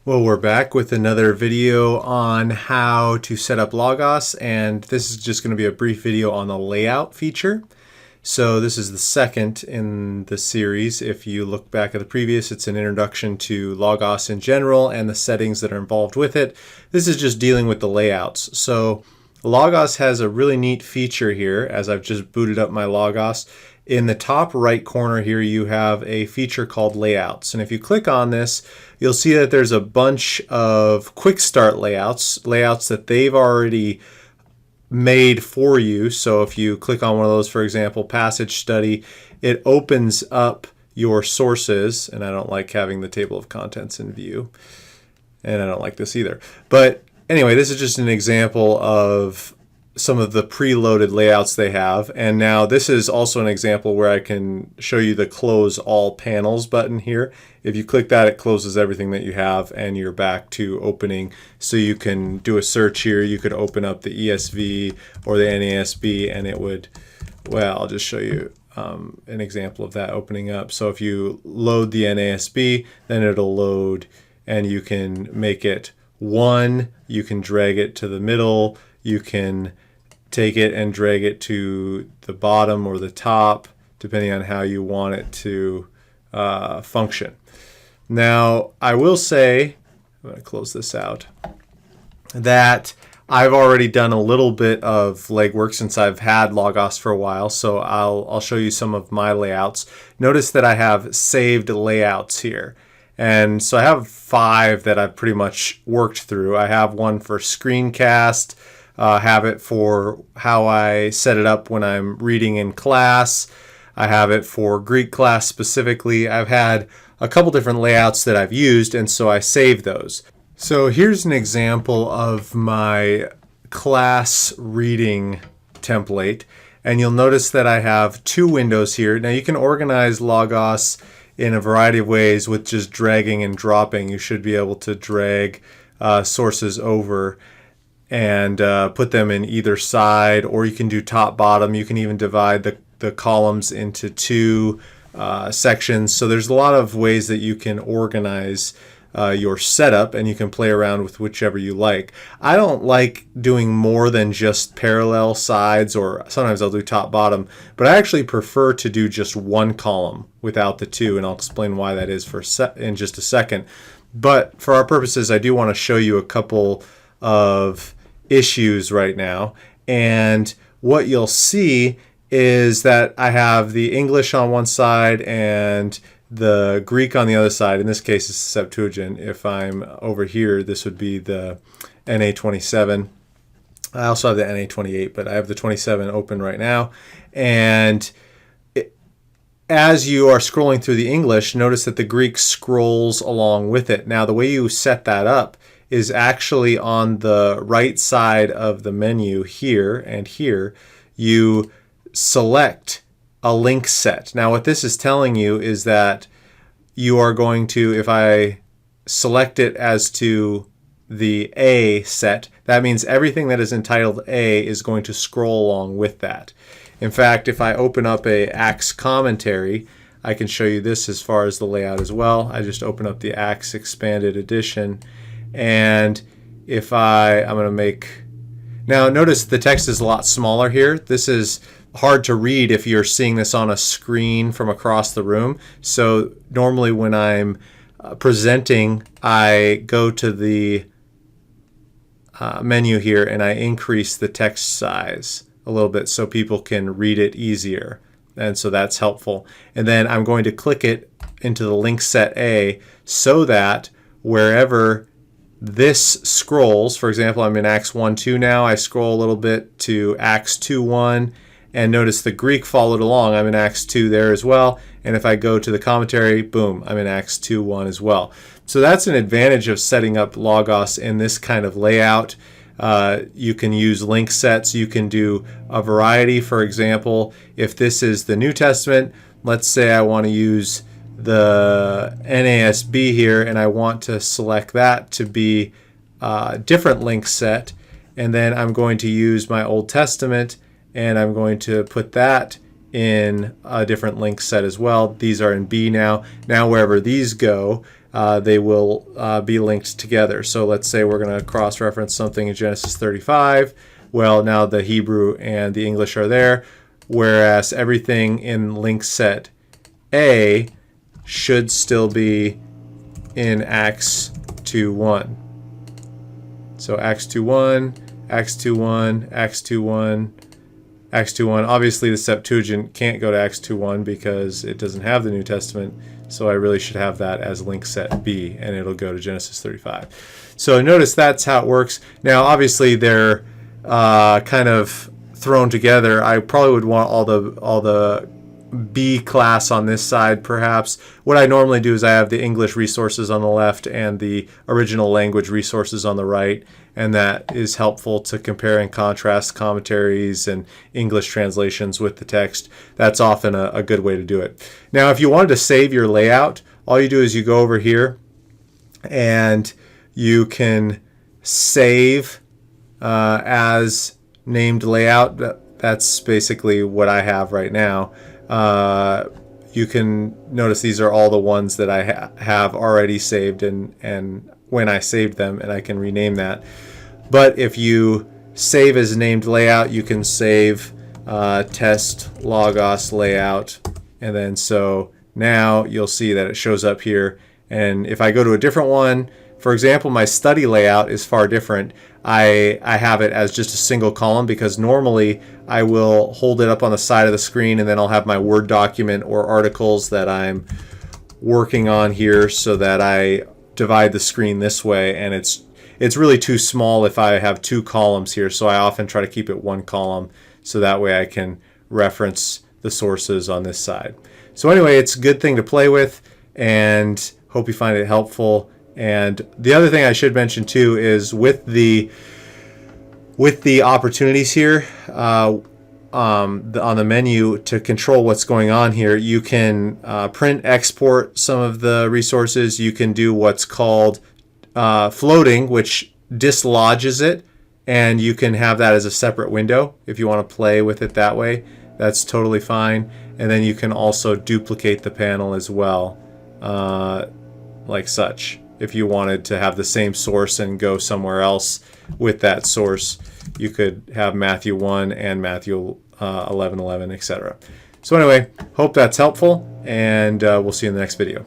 Well, we're back with another video on how to set up Logos, and this is just going to be a brief video on the layout feature. So this is the second in the series. If you look back at the previous, it's an introduction to Logos in general and the settings that are involved with it. This is just dealing with the layouts. So Logos has a really neat feature here, as I've just booted up my Logos. In the top right corner here, you have a feature called Layouts. And if you click on this, you'll see that there's a bunch of quick start layouts that they've already made for you. So if you click on one of those, for example, Passage Study, it opens up your sources. And I don't like having the table of contents in view. And I don't like this either. But anyway, this is just an example of some of the preloaded layouts they have. And now this is also an example where I can show you the close all panels button here. If you click that, it closes everything that you have and you're back to opening. So you can do a search here. You could open up the ESV or the NASB and it would, well, I'll just show you an example of that opening up. So if you load the NASB, then it'll load and you can make it one, you can drag it to the middle, you can take it and drag it to the bottom or the top, depending on how you want it to function. Now, I will say, I'm going to close this out, that I've already done a little bit of legwork since I've had Logos for a while, so I'll show you some of my layouts. Notice that I have saved layouts here. And so I have 5 that I've pretty much worked through. I have one for screencast, have it for how I set it up when I'm reading in class. I have it for Greek class specifically. I've had a couple different layouts that I've used, and so I saved those. So here's an example of my class reading template, and you'll notice that I have 2 windows here. Now you can organize Logos in a variety of ways with just dragging and dropping. You should be able to drag sources over and put them in either side, or you can do top bottom. You can even divide the columns into 2 sections. So there's a lot of ways that you can organize your setup, and you can play around with whichever you like. I don't like doing more than just parallel sides, or sometimes I'll do top bottom, but I actually prefer to do just 1 column without the 2, and I'll explain why that is in just a second. But for our purposes, I do want to show you a couple of issues right now, and what you'll see is that I have the English on one side and the Greek on the other side. In this case, it's the Septuagint. If I'm over here, this would be the NA27. I also have the NA28, but I have the 27 open right now. And as you are scrolling through the English, notice that the Greek scrolls along with it. Now, the way you set that up is actually on the right side of the menu here and here. You select a link set. Now what this is telling you is that you are going to, if I select it as to the A set, that means everything that is entitled A is going to scroll along with that. In fact, if I open up a Acts commentary, I can show you this as far as the layout as well. I just open up the Acts expanded edition, and if I'm going to make, now notice the text is a lot smaller here. This is hard to read if you're seeing this on a screen from across the room. So normally when I'm presenting, I go to the menu here and I increase the text size a little bit so people can read it easier. And so that's helpful. And then I'm going to click it into the link set A so that wherever this scrolls, for example, I'm in Acts 1:2 now, I scroll a little bit to Acts 2:1, and notice the Greek followed along. I'm in Acts 2 there as well. And if I go to the commentary, boom, I'm in Acts 2:1 as well. So that's an advantage of setting up Logos in this kind of layout. You can use link sets. You can do a variety. For example, if this is the New Testament, let's say I want to use the NASB here, and I want to select that to be a different link set. And then I'm going to use my Old Testament, and I'm going to put that in a different link set as well. These are in B now. Now wherever these go, they will be linked together. So let's say we're going to cross-reference something in Genesis 35. Well, now the Hebrew and the English are there, whereas everything in link set A should still be in Acts 2:1. So Acts 2:1, Acts 2:1, Acts 2:1, Acts 2:1. Obviously the Septuagint can't go to Acts 2:1 because it doesn't have the New Testament, so I really should have that as link set B, and it'll go to Genesis 35. So notice that's how it works. Now obviously they're kind of thrown together. I probably would want all the B class on this side perhaps. What I normally do is I have the English resources on the left and the original language resources on the right, and that is helpful to compare and contrast commentaries and English translations with the text. That's often a good way to do it. Now if you wanted to save your layout, all you do is you go over here and you can save as named layout. That's basically what I have right now. You can notice these are all the ones that I have already saved and when I saved them, and I can rename that. But if you save as named layout, you can save test logos layout, and then so now you'll see that it shows up here. And if I go to a different one, for example, my study layout is far different. I have it as just a single column because normally I will hold it up on the side of the screen and then I'll have my Word document or articles that I'm working on here so that I divide the screen this way, and it's really too small if I have two columns here, so I often try to keep it one column so that way I can reference the sources on this side. So anyway, it's a good thing to play with, and hope you find it helpful. And the other thing I should mention too is with the opportunities here on the menu to control what's going on here, you can print export some of the resources. You can do what's called floating, which dislodges it, and you can have that as a separate window if you want to play with it that way. That's totally fine. And then you can also duplicate the panel as well, like such. If you wanted to have the same source and go somewhere else with that source, you could have Matthew 1 and Matthew 11:11, etc. So anyway, hope that's helpful, and we'll see you in the next video.